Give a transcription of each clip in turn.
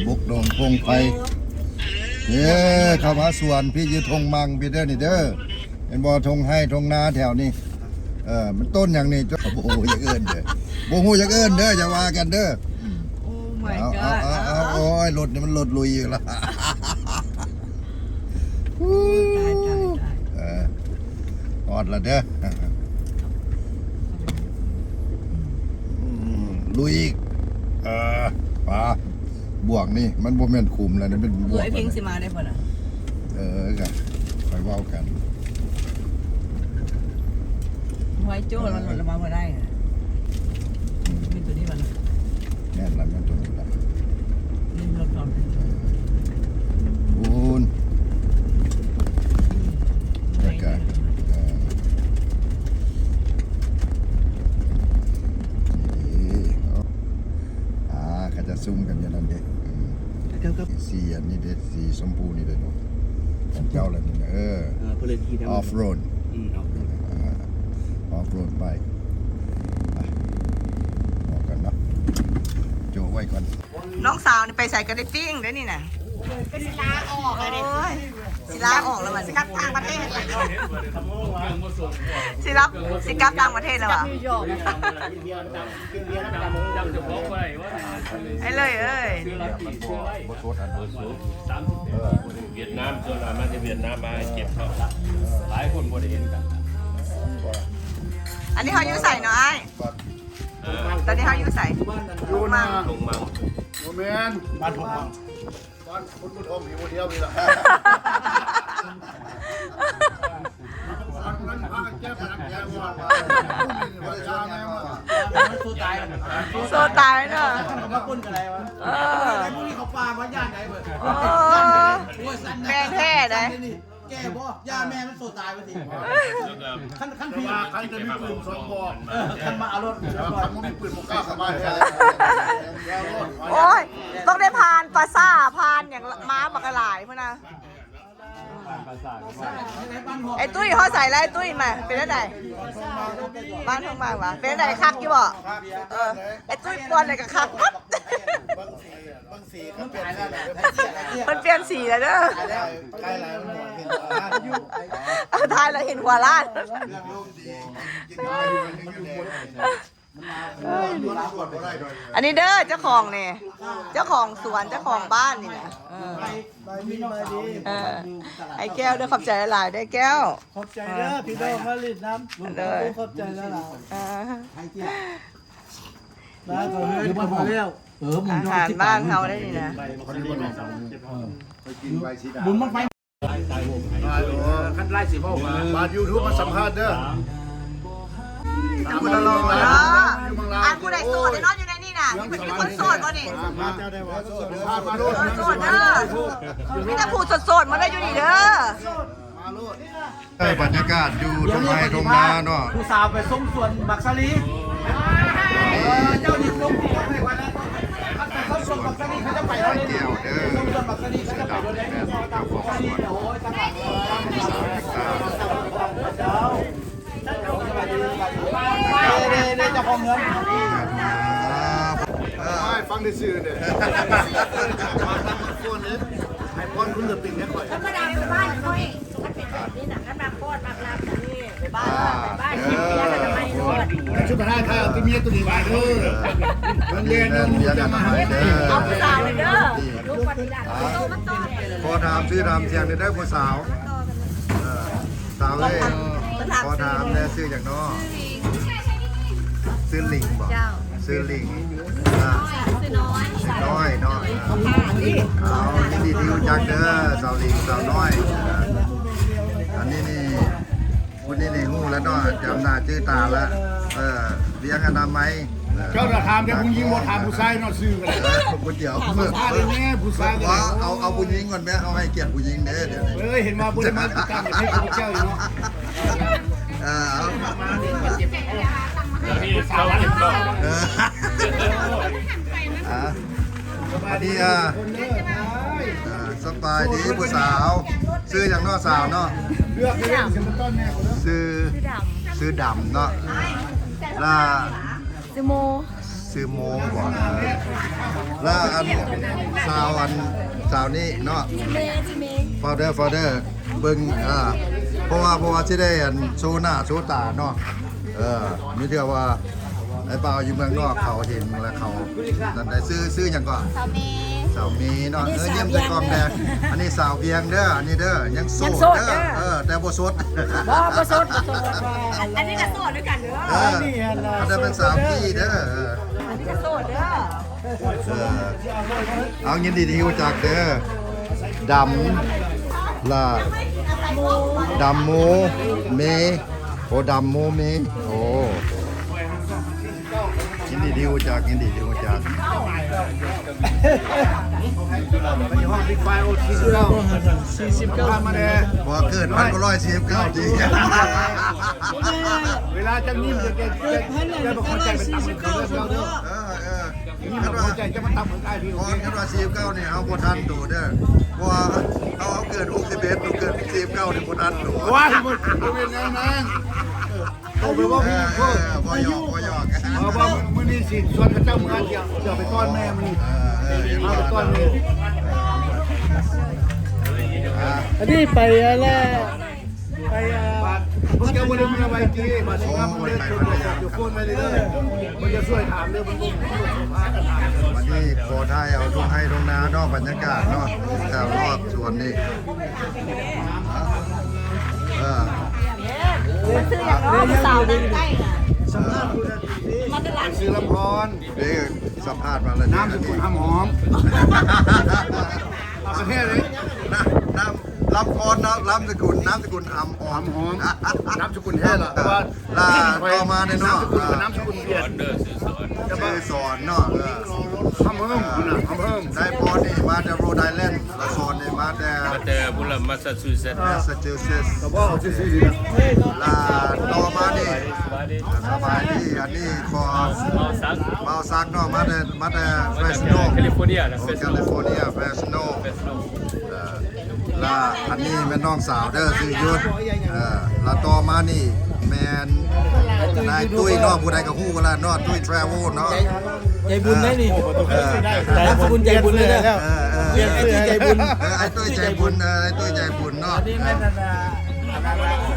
บุกดงพงไฟเข้ามาสวนพี่ยืนธงมังพี่เด้อนี่เด้อเป็นบ่อธงให้ธงนาแถวนี้มันต้นอย่างนี้จ้ะโอ้โหอย่าเอิ้นเด้อโอ้โหอย่าเอิ้นเด้ออย่าว่ากันเด้อเอาโอ้ยรถนี่มันรถลุยอยู่ละออดละเด้อลุยอีกป่าบวกนี่มันบ่แม่นคุมแล้วนะเป็นบวกไอ้เพ่งสิมาได้ป่ะน่ะกันค่อยเว้ากันไว้โจ้เราหล่นมาบ่ได้มีตัวนี้บ่ล่ะแม่นล่ะแม่นตัวนี้ล่ะนี่รถพร้อมคุณกันเขาจะซุ่มกันอย่างนั้นเด็กสีอันนี้เด็ดสีชมพูนี่เด็ดของเจ้าอะไรนี่ออฟโรดออฟโรดไปบอกกันนะโจไว้ก่อนน้องสาวนี่ไปใส่กันได้ปิ้งได้นี่น่ะเป็นศิลาออกเลยศิลาออกแล้วมันสิกับต่างประเทศศิลาสิกับต่างประเทศแล้วอ่ะไอ้เลยเวียดนามส่วนใหญ่มาจากเวียดนามมาเก็บเขาหลายคนบ่ได้เห็นกันอันนี้เขาอยู่ใส่เนาะไอ้ตอนนี้เขาอยู่ใส่อยู่มาลงมังโมเมนบ้านผมบ้านคุณผู้ชมมีคนเดียวมีหรอโซตายเนาะมาปุ้นกันอะไรวะไอ้พวกนี้เขาปลาว่าย่านไหนเบิดแม่แท้เลยแกบ่ย่าแม่มันโซตายไปสิขั้นพี่ขั้นจะมีปืนสองบอกขั้นมาเอารถขั้นมันมีปืนโมก้าสบายเลยโอ้ยต้องได้พานปลาซ่าพานอย่างม้าบักกะหลายเพื่อนนะไอ้ตุ้ยเขาใส่อะไรตุ้ยมาเป็นอะไรบ้านทองบางวะเป็นอะไรคักกี่บ่ไอ้ตุ้ยปวนอะไรกับคักครับมันเปลี่ยนสีแล้วเด้อใกล้แล้วเห็นทายแล้วเห็นหัวล้านอันนี้เด้อเจ้าของเนี่ยเจ้าของสวนเจ้าของบ้านนี่นะไอ้แก้วเด้อขอบใจหลายได้แก้วขอบใจเด้อพี่โดมาลิดน้ำขอบใจแล้วล่ะแล้วก็เฮ้ยมาแล้วอาหารบ้านเขาได้นี่นะบุญมันไปขั้นไล่สีพ่อมายูทูบมาสัมภาษณ์เด้อคุณตลอดอันผู้ใดโสดไอ้น้องอยู่ในนี่น่ะมีคนโสดป่ะนี่มาเจ้าได้ว่าโสดโสดเด้อมีแต่ผู้โสดมาได้อยู่นี่เด้อบรรยากาศอยู่ตรงไม้ตรงนาเนาะผู้สาวไปส้มส่วนบักซาลีเจ้าหญิงส้มเขาไปวันนั้นเขาส้มบักซาลีเขาจะไปวันนี้ส้มส่วนบักซาลีเขาจะไปวันนี้บักซาลีโอ้ยตลาดเจ้าของเงินฟังได้ซื่อเนี่ยมาทำคนนี้ไอ้พอนคุณจะปิ่งเนี่ยก่อนธรรมดาไปบ้านเขาเองถ้าเป็นแบบนี้น่ะถ้ามาโคตรมาลาแบบนี้ไปบ้านเมียกันทำไมโคตรชุดท้ายข้าวที่เมียตัวนี้มาเด้อมันเรียนเมียกันมาให้เด้อเอาผู้สาวเลยเด้อลูกปฏิบัติโตมันโตพอถามชื่อถามเสียงได้ผู้สาวสาวเลยพอถามแล้วชื่ออย่างน้อซื้อลิงบอกซื้อลิงน้อยเนาะเอายินดีที่รู้จักเด้อสาวลิงสาวน้อยอันนี้นี่คุณนี่หู้แล้วเนาะจำหน้าชื่อตาแล้วเลี้ยงอนามัยเจ้าจะถามแต่ผู้หญิงบ่ถามผู้ชายเนาะซื้อกันผู้เดียวผู้ชายเอาผู้หญิงก่อนแม่เอาให้เกียรติผู้หญิงเด้อเดี๋ยวนี้เห็นมาบ่ได้มาติดตามให้พวกเจ้าอยู่เนาะเอาสาวที่ต้องอันนี้สบายดีผู้สาวซื้ออย่างน้อสาวเนาะซื้อดำเนาะล่าซื้อโม ซื้อโมก่อนแล้วอันสาวนี่เนาะฟาวเดอร์เบิ่งเพราะว่าที่ได้อันโชว์หน้าโชว์ตาเนาะมีเท่าว่าไอ้เปาอยู่เมืองนอกเขาเห็นแล้วเขานั่นได้ซื้ออย่างก่อนสาวมีเนาะเยี่ยมใจกอมแดงอันนี้สาวเบียงเด้ออันนี้เด้อยังโสดเด้อแต่บ่สด บ่สดอันนี้ก็โสดด้วยกันเด้อ มันจะเป็นสาวพี่เด้อ อันนี้ก็โสดเด้อ เอายินดีที่รู้จักเด้อดำล่ะดำโมเมโอดำโมเมโอ้ยินดีที่รู้จักยินดีที่รู้จัก มันอยู่ห้องบิ๊กไฟโอที49มาเลย บ่เกิด1949จริง เวลาจะนิ่มจะบอกคนใจเป็นตำเหมือนเขาเด้อนิ่มบอกคนใจจะมาตำเหมือนไอ้พี่ พอกันว่า49นี่เอาบ่ทันดูเด้อเพราะว่าเอาเกิด61ดูเกิด49นี่บ่ทันดู ว้ามันเป็นยังไงโตไปว่าพี่พ่อ บ่ยอก เอาว่ามื้อนี้สิชวนพระเจ้าเมืองเดี๋ยวไปต้อนแม่มื้อนี้เอาไปต้อนแม่ อันนี้ไปอะไรไป พวกเจ้าบ่ได้มีอะไรจีมาสิครับบ่ได้ชวนอยู่โฟนมาเลยมันจะช่วยถามเรื่องมันพากันถาม วันนี้ขอถ่ายเอาทุ่งให้ทุ่งนานอกบรรยากาศเนาะแถวรอบสวนนี่มันซื้ออย่างน้อยสาวนั่งใกล้น่ะ สัมภาษณ์คุณ มาตลาด ซื้อลำพร นี่สัมภาษณ์มาแล้ว น้ำสกุลหอมเอาประเทศเลย น้ำลำพรเนาะลำสกุลน้ำสกุลอำหอม หอมน้ำสกุลแท้ล่ะแต่ว่า ลาต่อมาในเนาะ น้ำสกุลเบีย อ ด อเดอร์ซื้อสอน ชื่อสอนเนาะ ทำเพิ่มคุณนะทำเพิ่ม ได้พอนี่มาจากโรไดแลนด์ละสอนนี่มาจาก มาแต่บุรีมาซาชูเซตส์ แมสซาชูเซตส์ แต่ว่าเอาซื่อๆดีนะ ลาต่อมานี่ สบายดี สบายดีอันนี้ขอ เอาซัก เบาซักเนาะมาแต่เฟ มา ร จาก ชโน แคลิฟอร์เนียนะ โอ เฟส แคลิฟอร์เนียเฟรชโน เฟสโน ลาอันนี้แม่น้องสาวเด้อชื่อยุทธลาต่อมานี่แมนนายตุ้ยเนาะผู้ใดก็ฮู้กันละเนาะตุ้ยทราเวลเนาะ ใจบุญได้นี่ใจบุญใจบุญเลยนะเรียนไอ้ที่ใจบุญ ไอ้ตุ้ยใจบุญไอ้ตุ้ยใจบุญเนาะ นี่แม่น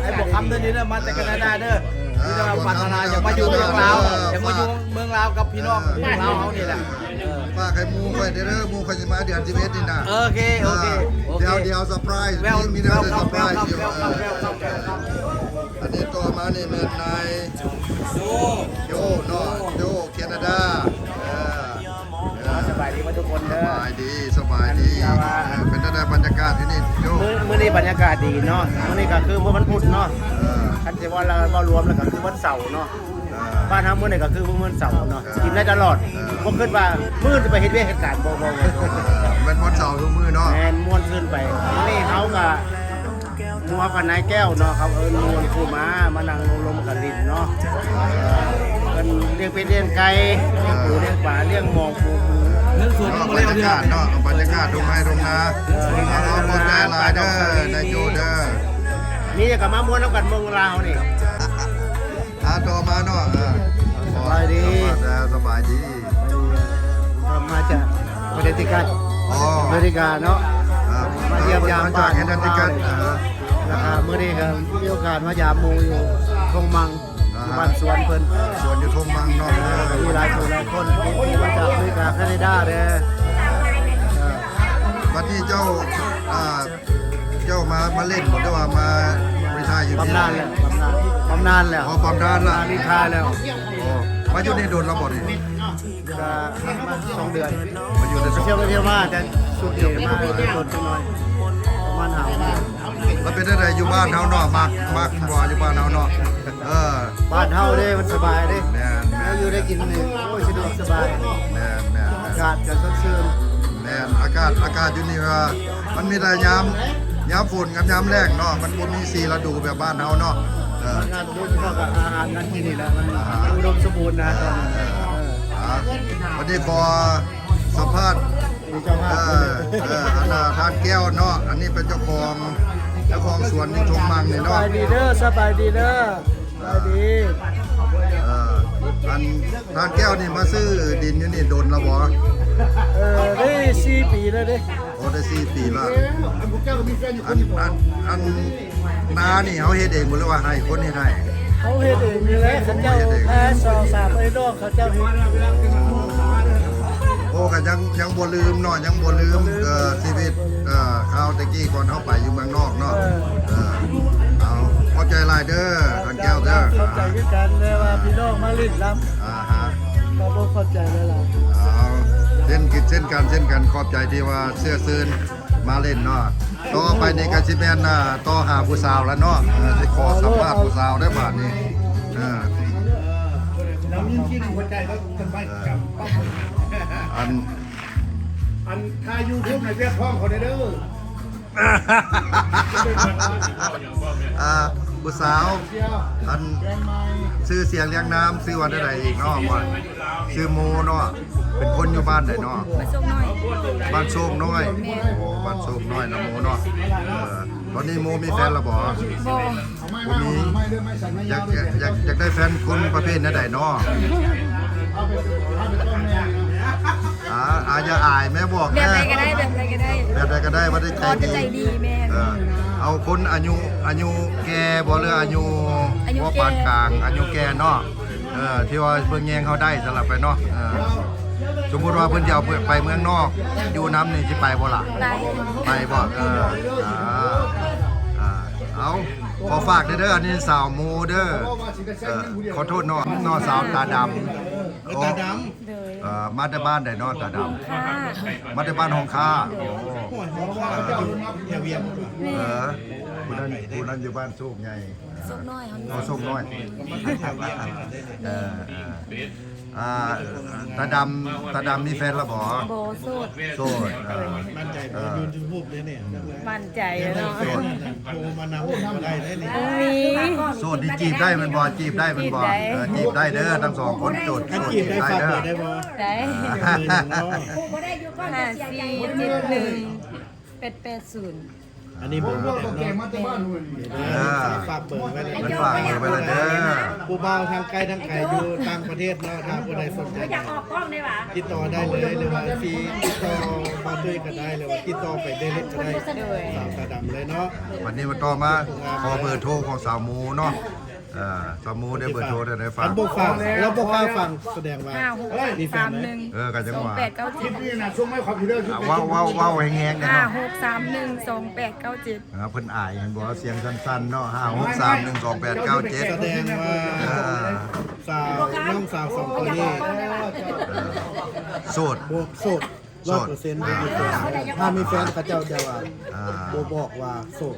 ไอ้บอกคำเดินนี้นะมาแต่แคนาดาเด้อที่เราปรารถนาอยากมาอยู่เมืองลาวอยากมาอยู่เมืองลาวกับพี่น้องเมืองลาวเขานี่แหละ ป้าไข่มูไข่เด้อมูไข่จะมาเดือน11นี่นะ โอเคโอเค เดี๋ยวเซอร์ไพรส์มีเรื่องเซอร์ไพรส์อยู่อันนี้ต่อมานี่แม่นายโยเนาะโยแคนาดา สบายดีมาทุกคนเด้ ส อบ ายดีสบายดีเป็นได้บรรยากาศที่นี่โย มื้อนี้บรรยากาศดีเนาะมื้อนี้ก็คือมื้อวันพุธเนาะคันสิว่าเรารวมแล้วก็คือวันเสาร์เนาะบ้านเฮามื้อนี้ก็คือมื้อวันเสาร์เนาะกินได้ตลอดบ่คิดว่ามื้อจะไปเฮ็ดเวรเหตุการณ์บ่ เป็นวันเสาร์ทุกมื้อเนาะ แม่นม่วนขึ้นไปนี่เฮาก็มัวกับนายแก้วเนาะครับม่วนคู่มานั่งลมกับดินเนาะเพิ่นเลี้ยงเป็ดเลี้ยงไก่เลี้ยงปูเลี้ยงปลาเลี้ยงหมองปู เรื่องส่วน บรรยากาศเนาะบรรยากาศตรงไห้ตรงนาเอาหมดได้หลายเด้อนายโยเด้อ นี่ก็มาม่วนแล้วกันเมืองลาวนี่ ต่อมาเนาะ สบายดี สบายดี มาจากประเทศติกัน อ๋อ อเมริกาเนาะมาเยี่ยมยาม จา บ้าก น เห็นติกัน นะครับเมื่อนี้ครับมีโอกาสมายามหมูอยู่ทงมังบ้านสวนเพิ่น ส่วนอยู่ทงมังเนาะ มีหลายคนหลายคนที่มาจากอเมริกาแคนาดาเด้อ วันนี้เจ้ามาเล่นหมดได้ว่ามาบริทายอยู่ที่ บำนาญแล้วบำนาญแล้ว อ๋อบำนาญละ ลิทายแล้ว มาอยู่ในโดนเราบ่ดิ ก็มา2 เดือน มาอยู่ในส เที่ยวไปเที่ยวมาแต่สุดเดียวมาโดนจังหน่อยประมาณ5 แล้วเป็นได้อยู่บ้านเฮาเนาะมากบ่อยู่บ้านเฮาเนาะบ้านเฮาเด้มันสบายเด้ แม่น แล้วอยู่ได้กินนี่โอ้ยสะดวกสบาย แม่น อากาศก็สดชื่น แม่นอากาศอยู่นี่ว่ามันมีแต่ยามฝนกับยามแล้งเนาะมันบ่มี4ฤดูแบบบ้านเฮาเนาะ งานโดยเฉพาะกับอาหารการกินนี่แหละมันอุดมสมบูรณ์นะตอนนี้ วันนี้ขอสัมภาษณ์ มีเจ้าภาพ อันน่ะทานแก้วเนาะอันนี้เป็นเจ้าของสวนที่ชมมังนี่ ส เนาะ บายดีเด้อสบายดีเด้อสบายดี อัน อันทางแก้วนี่มาซื้อดินอยู่นี่โดนและบ่ ได้4 ปีแล้วเด้ โอ้ได้4 ปีละอันนานี่เขาเฮ็ดเองบ่หรือว่าให้คนเฮ็ดให้ เขาเฮ็ดเองนี่แหละเขาเจ้า2-3ไอ้ดอกเขาเจ้าเฮ็ด โอ้ก็ยังบ่ลืมเนาะยังบ่ลืมชีวิตข้าวตะกี้ก่อนเฮาไปอยู่เมืองนอกเนาะเอาเข้าใจหลายเด้อทางแก้วเด้อ เข้าใจคือกันเลยว่าพี่น้องมาเล่นลำ ฮะ ก็บ่เข้าใจเลยล่ะ เอาเช่นกันขอบใจที่ว่าเสื้อซื้นมาเล่นเนาะต่อไปนี่ก็สิแม่นต่อหาผู้สาวแล้วเนาะสิขอสัมภาษณ์ผู้สาวได้บาดนี้เรายิ่งคิดหัวใจเขาเป็นไปกับ อัน ถ้ายูทูบในเวียดท้องเขาได้เด้อ ผู้สาวอันชื่อเสียงเลี้ยงน้ำชื่อวันใดอีกเนาะว่าชื่อโมเนาะเป็นคนอยู่บ้านไหนเนาะบ้านโชคน้อยโอ้บ้านโชคน้อยนะโมเนาะตอนนี้โมมีแฟนแล้วบ่มีอยากได้แฟนคนประเภทไหนเนาะอย่าอายแม่บอก แบบ แม่ ไหนก็ได้แบบไหนก็ได้ แบบใดก็ได้ว่าได้ใจ จะ ดี ใจดีแม่ เอาคนอายุแก่บ่หรืออายุบ่ปานกลางอายุแก่เนาะที่ว่าเพิ่นแยงเขาได้สลับไปเนาะสมมุติว่าเพิ่นจะเอาไปเมืองนอกอยู่น้ำนี่สิไปบ่ล่ะ ไป บ่เอาขอฝากเด้ออันนี้สาวโมเด้อขอโทษเนาะสาวตาดำตาดำมาแต่บ้านได้เนาะตาดำมาแต่บ้านหงคาโอ้ผู้นั้นอยู่บ้านโชคใหญ่ สุกน้อย เขาโชคน้อยตาดำมีแฟนแล้วบ่ โบโซด โสดมั่นใจยืนทูบเลยเนี่ย มั่นใจเนาะ โสด โทรมานำมาได้เลยนี่ โสดที่จีบได้มันบ่จีบได้มันบ่จีบได้เด้อทั้งสองคนโสด กัน โสด จีบได้ ได้ ฝาก เด้ เบอ อ ร์ได้บ่ ได้ บ่ได้อยู่ก็ 547180 อันนี้เบอร์ แก่มาแต่บ้านนู่น ฝากเบอร์ไว้เลย มันฝากเบอร์ไปเลยเด้อ ผู้บ่าวทางไกลทางไกลอยู่ต่างประเทศเนาะถ้าผู้ใดสนใจ อยากออกกล้องได้ปะ ติดต่อได้เลยหรือว่าฟรีติดต่อมาด้วยก็ได้หรือว่าติดต่อไปได้เลยก็ได้สาวตาดำเลยเนาะ วันนี้มาต่อมาขอเบอร์โทรของสาวหมูเนาะสาวหมูได้เบอร์โทรได้ฝา อั ก นบ่ฟังแล้วบ่กล้าฟังแสดงว่ามีแฟนไหม 5631 กันจังหวะ 2897 นี่นะช่วงไม่ความผิดเด้อ ว้าวแห้งๆกันเนาะ 56312897 เพิ่นอายเห็นบ่เสียงสั้นๆเนาะ563122897 แสดงว่าสาวน้องสาวสองคนนี้ โสด โบโสด100%บ่มีแฟนถ้ามีแฟนเขาเจ้าจะว่าบ่บอกว่าโสด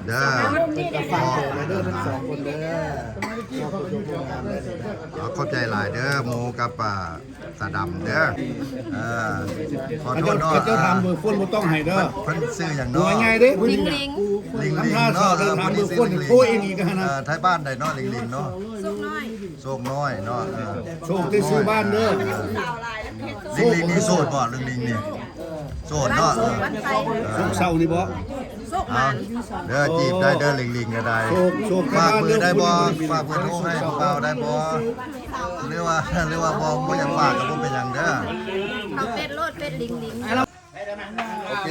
เด้อ เป็นกระฟังเบอร์เลยเด้อทั้งสองคนเด้อขอบคุณทุกงานเลย เข้าใจหลายเด้อหมูกับตาดำเด้อขอโทษเนาะ เจ้าทำเบอร์ฟุ้นบ่ต้องให้เด้อ เพิ่นซื้ออย่าง ดู เนาะ ง่ายๆเด้ ลิงลิง ลิง ถ้าสอบแล้วทำเบอร์ฟุ้นโทรเองอีกนะ ไทยบ้านได้เนาะลิงเนาะ สุกน้อย โชคน้อยเนาะ โชคได้ซื้อบ้านเด้อ ลิงนี่โสดบ่ลิงนี่โสดเนาะ โชคเศร้านี่บ่ เอาเด้อจีบได้เด้อลิงก็ได้ โชค ฝากมือได้บ่ฝากมือโทรให้เบาได้บ่หรือว่าบ่อยากฝากก็บ่เป็นหยังเด้อ เขาเป็ดโลดเป็ดลิงลิง โอเค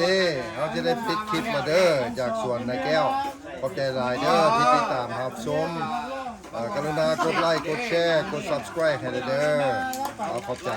เราจะได้ปิดคลิปมาเด้อจากสวนนายแก้วขอบใจหลายเด้อที่ติดตามรับชมกรุณากดไลค์กดแชร์กด Subscribe ให้เด้อขอบใจ